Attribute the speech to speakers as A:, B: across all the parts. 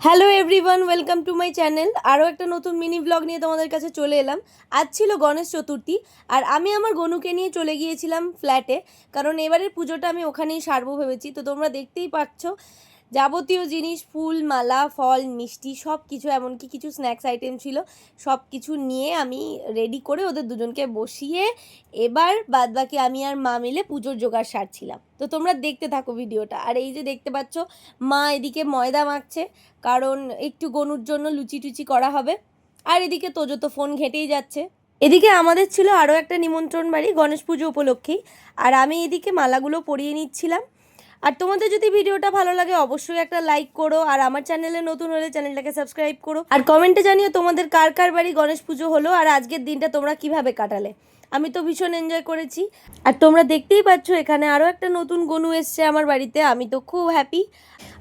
A: Hello everyone, welcome to my channel. আরও একটা নতুন মিনি ব্লগ নিয়ে তোমাদের কাছে চলে এলাম। আজ ছিল গণেশ চতুর্থী, আর আমি আমার গনুকে নিয়ে চলে গিয়েছিলাম ফ্ল্যাটে, কারণ এবারের পুজোটা আমি ওখানেই সারবো ভেবেছি। তো তোমরা দেখতেই পাচ্ছ যাবতীয় জিনিস, ফুল, মালা, ফল, মিষ্টি সব কিছু, এমনকি কিছু স্ন্যাক্স আইটেম ছিল, সব কিছু নিয়ে আমি রেডি করে ওদের দুজনকে বসিয়ে এবার বাদবাকি আমি আর মা মিলে পুজোর জোগাড় সারছিলাম। তো তোমরা দেখতে থাকো ভিডিওটা। আর এই যে দেখতে পাচ্ছ, মা এদিকে ময়দা মাখছে, কারণ একটু গনুর জন্য লুচি টুচি করা হবে। আর এদিকে তোজো তো ফোন ঘেঁটেই যাচ্ছে। এদিকে আমাদের ছিল আরও একটা নিমন্ত্রণ বাড়ি গণেশ পুজো উপলক্ষেই, আর আমি এদিকে মালাগুলো পরিয়ে নিচ্ছিলাম। আর তোমাদের যদি ভিডিওটা ভালো লাগে অবশ্যই একটা লাইক করো, আর আমার চ্যানেলে নতুন হলে চ্যানেলটাকে সাবস্ক্রাইব করো, আর কমেন্টে জানিও তোমাদের কার কার বাড়ি গণেশ পুজো হলো আর আজকের দিনটা তোমরা কিভাবে কাটালে। আমি তো ভীষণ এনজয় করেছি। আর তোমরা দেখতেই পাচ্ছ এখানে আরও একটা নতুন গনু এসছে আমার বাড়িতে, আমি তো খুব হ্যাপি।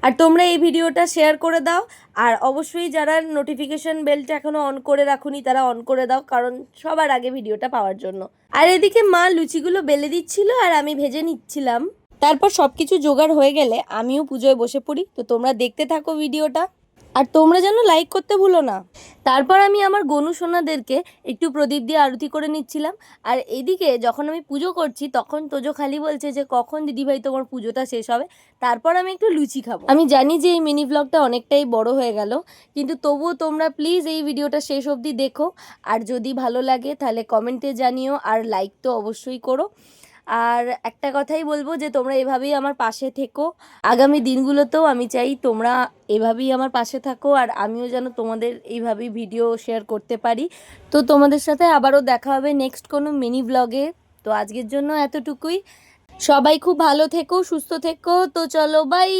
A: আর তোমরা এই ভিডিওটা শেয়ার করে দাও, আর অবশ্যই যারা নোটিফিকেশন বেলটা এখনও অন করে রাখুনি তারা অন করে দাও, কারণ সবার আগে ভিডিওটা পাওয়ার জন্য। আর এদিকে মা লুচিগুলো বেলে দিচ্ছিল আর আমি ভেজে নিচ্ছিলাম। তারপর সব কিছু জোগাড় হয়ে গেলে আমিও পুজোয় বসে পড়ি। তো তোমরা দেখতে থাকো ভিডিওটা, আর তোমরা যেন লাইক করতে ভুলো না। তারপর আমি আমার গনু সোনাদেরকে একটু প্রদীপ দিয়ে আরতি করে নিচ্ছিলাম। আর এদিকে যখন আমি পুজো করছি তখন তোজো খালি বলছে যে কখন দিদিভাই তোমার পুজোটা শেষ হবে, তারপর আমি একটু লুচি খাবো। আমি জানি যে এই মিনি ব্লগটা অনেকটাই বড় হয়ে গেল, কিন্তু তবুও তোমরা প্লিজ এই ভিডিওটা শেষ অবধি দেখো, আর যদি ভালো লাগে তাহলে কমেন্টে জানিও, আর লাইক তো অবশ্যই করো। আর একটা কথাই বলবো যে তোমরা এভাবেই আমার পাশে থেকো। আগামী দিনগুলোতেও আমি চাই তোমরা এভাবেই আমার পাশে থাকো, আর আমিও যেন তোমাদের এইভাবেই ভিডিও শেয়ার করতে পারি। তো তোমাদের সাথে আবারও দেখা হবে নেক্সট কোনো মিনি ব্লগে। তো আজকের জন্য এতটুকুই। সবাই খুব ভালো থেকো, সুস্থ থেকো। তো চলো, বাই।